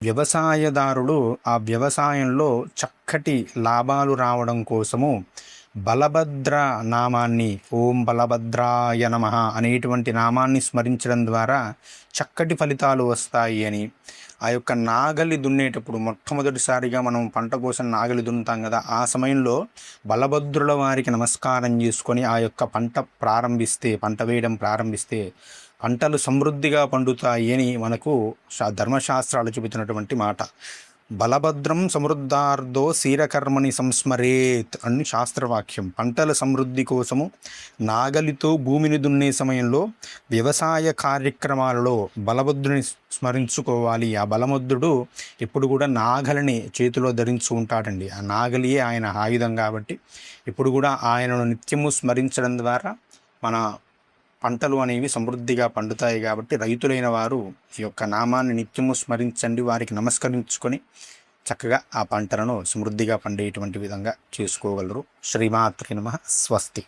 వ్యవసాయదారుడు ఆ వ్యవసాయంలో చక్కటి లాభాలు రావడం కోసము బలభద్ర నామాన్ని, ఓం బలభద్రాయ నమః అనేటువంటి నామాన్ని స్మరించడం ద్వారా చక్కటి ఫలితాలు వస్తాయి అని, ఆ యొక్క నాగలి దున్నేటప్పుడు మొట్టమొదటిసారిగా మనం పంట కోసం నాగలి దున్నుతాం కదా, ఆ సమయంలో బలభద్రుల వారికి నమస్కారం చేసుకొని ఆ యొక్క పంట వేయడం ప్రారంభిస్తే పంటలు సమృద్ధిగా పండుతాయి అని మనకు ధర్మశాస్త్రాలు చెబుతున్నటువంటి మాట. బలభద్రం సమృద్ధార్థో శీరకర్మని సంస్మరేత్ అని శాస్త్రవాక్యం. పంటల సమృద్ధి కోసము నాగలితో భూమిని దున్నే సమయంలో వ్యవసాయ కార్యక్రమాలలో బలభద్రుని స్మరించుకోవాలి. ఆ బలభద్రుడు ఎప్పుడు కూడా నాగలిని చేతిలో ధరించి ఉంటాడండి. ఆ నాగలియే ఆయన ఆయుధం కాబట్టి ఇప్పుడు కూడా ఆయనను నిత్యము స్మరించడం ద్వారా మన పంటలు అనేవి సమృద్ధిగా పండుతాయి. కాబట్టి రైతులైన వారు ఈ యొక్క నామాన్ని నిత్యము స్మరించండి, వారికి నమస్కరించుకొని చక్కగా ఆ పంటలను సమృద్ధిగా పండేటువంటి విధంగా చేసుకోగలరు. శ్రీమాత్రే నమః. స్వస్తి.